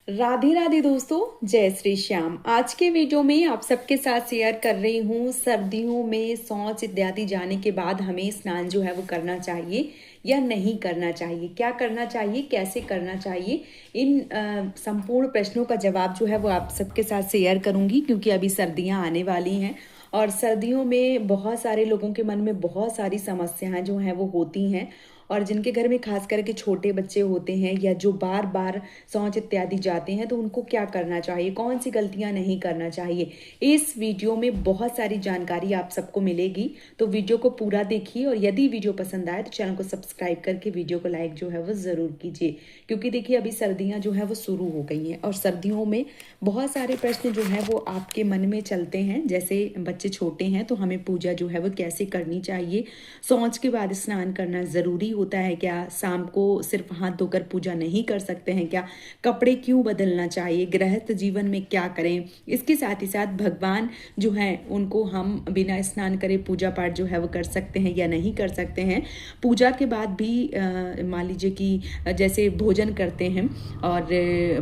राधे राधे दोस्तों, जय श्री श्याम। आज के वीडियो में आप सबके साथ शेयर कर रही हूँ सर्दियों में शौच इत्यादि जाने के बाद हमें स्नान जो है वो करना चाहिए या नहीं करना चाहिए, क्या करना चाहिए, कैसे करना चाहिए। इन संपूर्ण प्रश्नों का जवाब जो है वो आप सबके साथ शेयर करूंगी, क्योंकि अभी सर्दियां आने वाली हैं और सर्दियों में बहुत सारे लोगों के मन में बहुत सारी समस्याएं जो हैं वो होती हैं। और जिनके घर में खास करके छोटे बच्चे होते हैं या जो बार बार शौच इत्यादि जाते हैं, तो उनको क्या करना चाहिए, कौन सी गलतियां नहीं करना चाहिए। इस वीडियो में बहुत सारी जानकारी आप सबको मिलेगी, तो वीडियो को पूरा देखिए। और यदि वीडियो पसंद आए तो चैनल को सब्सक्राइब करके वीडियो को लाइक जो है वो ज़रूर कीजिए, क्योंकि देखिए अभी सर्दियां जो है वो शुरू हो गई हैं और सर्दियों में बहुत सारे प्रश्न जो हैं वो आपके मन में चलते हैं। जैसे बच्चे छोटे हैं तो हमें पूजा जो है वो कैसे करनी चाहिए, शौच के बाद स्नान करना ज़रूरी होता है क्या, शाम को सिर्फ हाथ धोकर पूजा नहीं कर सकते हैं क्या, कपड़े क्यों बदलना चाहिए, गृहस्थ जीवन में क्या करें। इसके साथ ही साथ भगवान जो हैं उनको हम बिना स्नान करे पूजा पाठ जो है वो कर सकते हैं या नहीं कर सकते हैं। पूजा के बाद भी मान लीजिए कि जैसे भोजन करते हैं और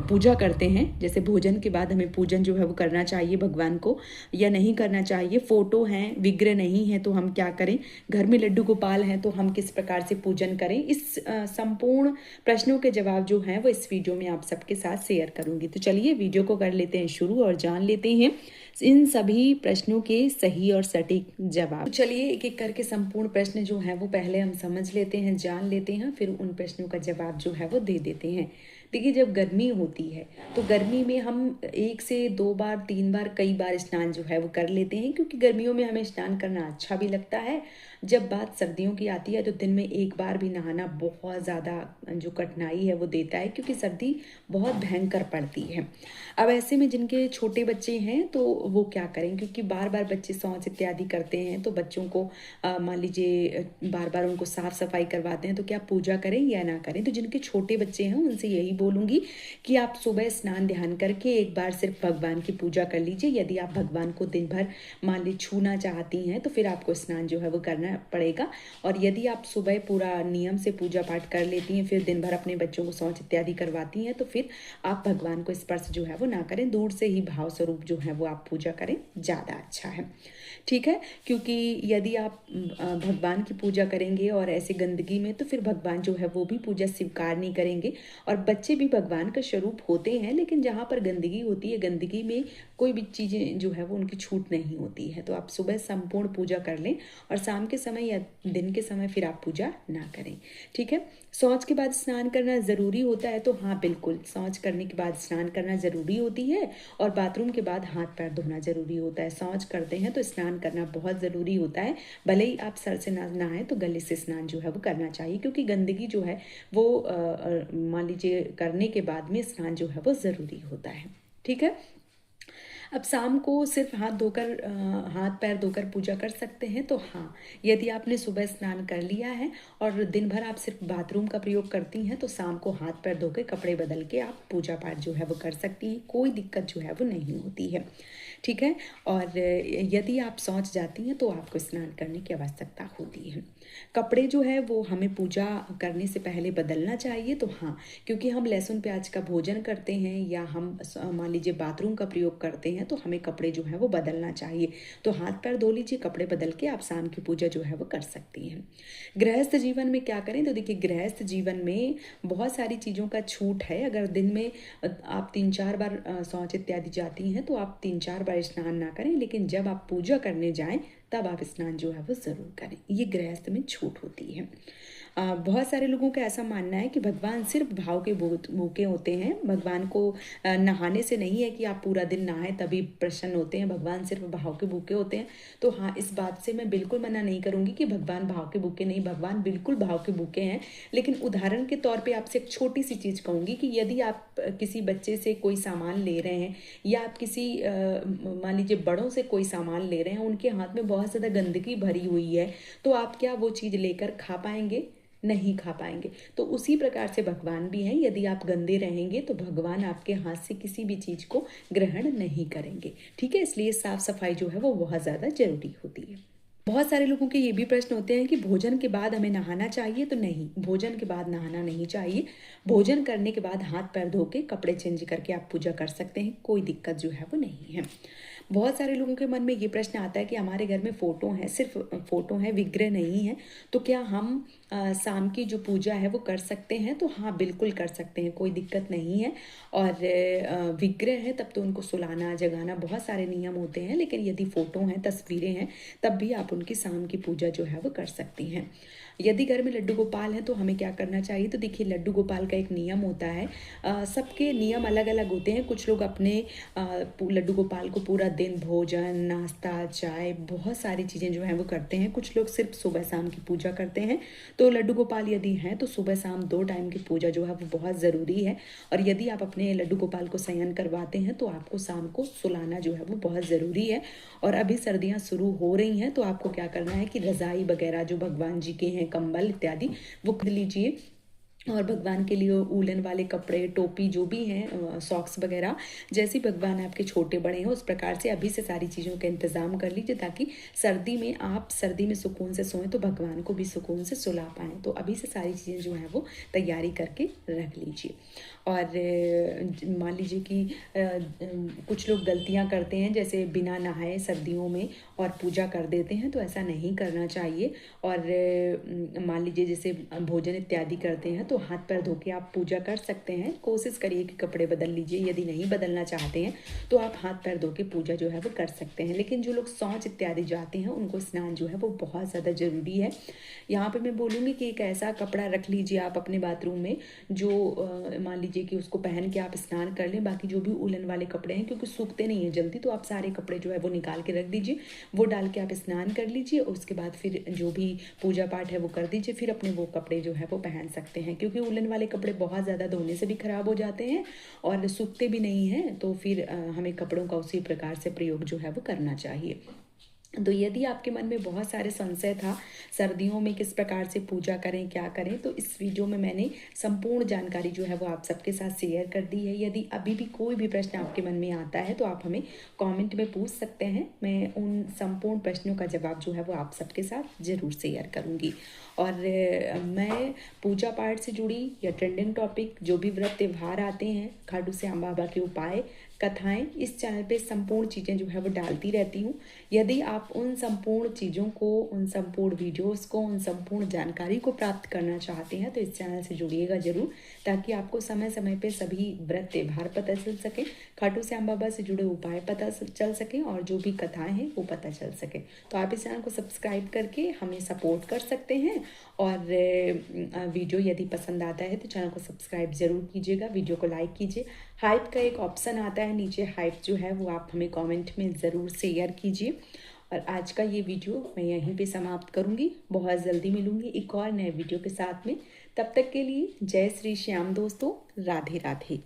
पूजा करते हैं, जैसे भोजन के बाद हमें पूजन जो है वो करना चाहिए भगवान को या नहीं करना चाहिए। फोटो हैं, विग्रह नहीं है तो हम क्या करें, घर में लड्डू गोपाल हैं तो हम किस प्रकार से पूजन करें। इस संपूर्ण प्रश्नों के जवाब जो हैं वो इस वीडियो में आप सबके साथ शेयर करूंगी। तो चलिए वीडियो को कर लेते हैं शुरू और जान लेते हैं इन सभी प्रश्नों के सही और सटीक जवाब। तो चलिए एक एक करके संपूर्ण प्रश्न जो है वो पहले हम समझ लेते हैं, जान लेते हैं, फिर उन प्रश्नों का जवाब जो है वो दे देते हैं। देखिए, जब गर्मी होती है तो गर्मी में हम 1 से 2 बार 3 बार कई बार स्नान जो है वो कर लेते हैं, क्योंकि गर्मियों में हमें स्नान करना अच्छा भी लगता है। जब बात सर्दियों की आती है तो दिन में एक बार भी नहाना बहुत ज़्यादा जो कठिनाई है वो देता है, क्योंकि सर्दी बहुत भयंकर पड़ती है। अब ऐसे में जिनके छोटे बच्चे हैं तो वो क्या करें, क्योंकि बार बार बच्चे शौच इत्यादि करते हैं तो बच्चों को मान लीजिए बार बार उनको साफ सफाई करवाते हैं, तो क्या पूजा करें या ना करें। तो जिनके छोटे बच्चे हैं उनसे यही बोलूँगी कि आप सुबह स्नान ध्यान करके एक बार सिर्फ भगवान की पूजा कर लीजिए। यदि आप भगवान को दिन भर मान ली छूना चाहती हैं तो फिर आपको स्नान जो है वो करना पड़ेगा। और यदि आप सुबह पूरा नियम से पूजा पाठ कर लेती हैं, फिर दिन भर अपने बच्चों को शौच इत्यादि करवाती हैं, तो फिर आप भगवान को स्पर्श जो है वो ना करें, दूर से ही भाव स्वरूप जो है वो आप पूजा करें, ज़्यादा अच्छा है। ठीक है, क्योंकि यदि आप भगवान की पूजा करेंगे और ऐसे गंदगी में, तो फिर भगवान जो है वो भी पूजा स्वीकार नहीं करेंगे। और बच्चे भी भगवान का स्वरूप होते हैं, लेकिन जहाँ पर गंदगी होती है, गंदगी में कोई भी चीज़ें जो है वो उनकी छूट नहीं होती है। तो आप सुबह संपूर्ण पूजा कर लें और शाम के समय या दिन के समय फिर आप पूजा ना करें। ठीक है, शौच के बाद स्नान करना ज़रूरी होता है, तो हाँ बिल्कुल, शौच करने के बाद स्नान करना ज़रूरी होती है और बाथरूम के बाद हाथ पैर धोना ज़रूरी होता है। शौच करते हैं तो स्नान करना बहुत ज़रूरी होता है, भले ही आप सर से ना नहाएं तो गले से स्नान जो है वो करना चाहिए, क्योंकि गंदगी जो है वो मान लीजिए करने के बाद में स्नान जो है वो ज़रूरी होता है। ठीक है, अब शाम को सिर्फ हाथ पैर धोकर पूजा कर सकते हैं, तो हाँ, यदि आपने सुबह स्नान कर लिया है और दिन भर आप सिर्फ बाथरूम का प्रयोग करती हैं, तो शाम को हाथ पैर धोकर कपड़े बदल के आप पूजा पाठ जो है वो कर सकती हैं, कोई दिक्कत जो है वो नहीं होती है। ठीक है, और यदि आप शौच जाती हैं तो आपको स्नान करने की आवश्यकता होती है। कपड़े जो है वो हमें पूजा करने से पहले बदलना चाहिए, तो हाँ, क्योंकि हम लहसुन प्याज का भोजन करते हैं या हम मान लीजिए बाथरूम का प्रयोग करते हैं, तो हमें कपड़े जो है वो बदलना चाहिए। तो हाथ पैर धो लीजिए, कपड़े बदल के आप शाम की पूजा जो है वो कर सकती हैं। गृहस्थ जीवन में क्या करें, तो देखिए गृहस्थ जीवन में बहुत सारी चीज़ों का छूट है। अगर दिन में आप 3-4 बार शौच इत्यादि जाती हैं तो आप 3-4 बार स्नान ना करें, लेकिन जब आप पूजा करने जाएं तब आप स्नान जो है वो ज़रूर करें, ये गृहस्थ में छूट होती है। बहुत सारे लोगों का ऐसा मानना है कि भगवान सिर्फ भाव के भूखे होते हैं, भगवान को नहाने से नहीं है कि आप पूरा दिन नहाएं तभी प्रसन्न होते हैं, भगवान सिर्फ भाव के भूखे होते हैं। तो हाँ, इस बात से मैं बिल्कुल मना नहीं करूँगी कि भगवान भाव के भूखे नहीं, भगवान बिल्कुल भाव के भूखे हैं। लेकिन उदाहरण के तौर पर आपसे एक छोटी सी चीज़ कहूँगी कि यदि आप किसी बच्चे से कोई सामान ले रहे हैं या आप किसी मान लीजिए बड़ों से कोई सामान ले रहे हैं, उनके हाथ में बहुत ज़्यादा गंदगी भरी हुई है, तो आप क्या वो चीज़ लेकर खा पाएंगे? नहीं खा पाएंगे। तो उसी प्रकार से भगवान भी हैं, यदि आप गंदे रहेंगे तो भगवान आपके हाथ से किसी भी चीज़ को ग्रहण नहीं करेंगे। ठीक है, इसलिए साफ सफाई जो है वो बहुत ज़्यादा जरूरी होती है। बहुत सारे लोगों के ये भी प्रश्न होते हैं कि भोजन के बाद हमें नहाना चाहिए, तो नहीं, भोजन के बाद नहाना नहीं चाहिए। भोजन करने के बाद हाथ पैर धो के कपड़े चेंज करके आप पूजा कर सकते हैं, कोई दिक्कत जो है वो नहीं है। बहुत सारे लोगों के मन में ये प्रश्न आता है कि हमारे घर में फ़ोटो हैं, सिर्फ फ़ोटो हैं, विग्रह नहीं है, तो क्या हम शाम की जो पूजा है वो कर सकते हैं? तो हाँ, बिल्कुल कर सकते हैं, कोई दिक्कत नहीं है। और विग्रह है तब तो उनको सुलाना जगाना बहुत सारे नियम होते हैं, लेकिन यदि फ़ोटो हैं, तस्वीरें हैं, तब भी आप उनकी शाम की पूजा जो है वो कर सकती हैं। यदि घर में लड्डू गोपाल हैं तो हमें क्या करना चाहिए? तो देखिए, लड्डू गोपाल का एक नियम होता है। सबके नियम अलग अलग होते हैं। कुछ लोग अपने लड्डू गोपाल को पूरा दिन भोजन, नाश्ता, चाय, बहुत सारी चीज़ें जो हैं वो करते हैं। कुछ लोग सिर्फ सुबह शाम की पूजा करते हैं। तो लड्डू गोपाल यदि हैं तो सुबह शाम 2 टाइम की पूजा जो है वो बहुत ज़रूरी है। और यदि आप अपने लड्डू गोपाल को शयन करवाते हैं तो आपको शाम को सुलाना जो है वो बहुत ज़रूरी है। और अभी सर्दियाँ शुरू हो रही हैं तो आपको क्या करना है कि रज़ाई वगैरह जो भगवान जी के हैं, कंबल इत्यादि, वो खरीद लीजिए। और भगवान के लिए ऊलन वाले कपड़े, टोपी जो भी हैं, सॉक्स वगैरह, जैसे भगवान आपके छोटे बड़े हैं उस प्रकार से अभी से सारी चीज़ों का इंतज़ाम कर लीजिए, ताकि सर्दी में आप सर्दी में सुकून से सोएं तो भगवान को भी सुकून से सुला पाएँ। तो अभी से सारी चीज़ें जो हैं वो तैयारी करके रख लीजिए। और मान लीजिए कि कुछ लोग गलतियां करते हैं, जैसे बिना नहाए सर्दियों में और पूजा कर देते हैं, तो ऐसा नहीं करना चाहिए। और मान लीजिए जैसे भोजन इत्यादि करते हैं तो हाथ पैर धो के आप पूजा कर सकते हैं। कोशिश करिए कि कपड़े बदल लीजिए, यदि नहीं बदलना चाहते हैं तो आप हाथ पैर धो के पूजा जो है वो कर सकते हैं। लेकिन जो लोग शौच इत्यादि जाते हैं उनको स्नान जो है वो बहुत ज़्यादा ज़रूरी है। यहाँ पे मैं बोलूँगी कि एक ऐसा कपड़ा रख लीजिए आप अपने बाथरूम में जो मान लीजिए कि उसको पहन के आप स्नान कर लें। बाकी जो भी उलन वाले कपड़े हैं, क्योंकि सूखते नहीं हैं जल्दी, तो आप सारे कपड़े जो है वो निकाल के रख दीजिए, वो डाल के आप स्नान कर लीजिए। उसके बाद फिर जो भी पूजा पाठ है वो कर दीजिए, फिर अपने वो कपड़े जो है वो पहन सकते हैं। क्योंकि उलन वाले कपड़े बहुत ज़्यादा धोने से भी ख़राब हो जाते हैं और सूखते भी नहीं हैं, तो फिर हमें कपड़ों का उसी प्रकार से प्रयोग जो है वो करना चाहिए। तो यदि आपके मन में बहुत सारे संशय था सर्दियों में किस प्रकार से पूजा करें, क्या करें, तो इस वीडियो में मैंने संपूर्ण जानकारी जो है वो आप सबके साथ शेयर कर दी है। यदि अभी भी कोई भी प्रश्न आपके मन में आता है तो आप हमें कमेंट में पूछ सकते हैं। मैं उन संपूर्ण प्रश्नों का जवाब जो है वो आप सबके साथ ज़रूर शेयर करूँगी। और मैं पूजा पाठ से जुड़ी या ट्रेंडिंग टॉपिक, जो भी व्रत त्यौहार आते हैं, खाटू श्याम बाबा के उपाय, कथाएं, इस चैनल पे संपूर्ण चीज़ें जो है वो डालती रहती हूँ। यदि आप उन संपूर्ण चीज़ों को, उन संपूर्ण वीडियोस को, उन संपूर्ण जानकारी को प्राप्त करना चाहते हैं तो इस चैनल से जुड़िएगा ज़रूर, ताकि आपको समय समय पे सभी व्रत त्यौहार पता चल सके, खाटू श्याम बाबा से जुड़े उपाय पता चल सकें और जो भी कथाएं हैं वो पता चल सके। तो आप इस चैनल को सब्सक्राइब करके हमें सपोर्ट कर सकते हैं। और वीडियो यदि पसंद आता है तो चैनल को सब्सक्राइब ज़रूर कीजिएगा, वीडियो को लाइक कीजिए। हाइप का एक ऑप्शन आता है नीचे, हाइप जो है वो आप हमें कमेंट में ज़रूर शेयर कीजिए। और आज का ये वीडियो मैं यहीं पे समाप्त करूँगी। बहुत जल्दी मिलूँगी एक और नए वीडियो के साथ में। तब तक के लिए जय श्री श्याम दोस्तों, राधे राधे।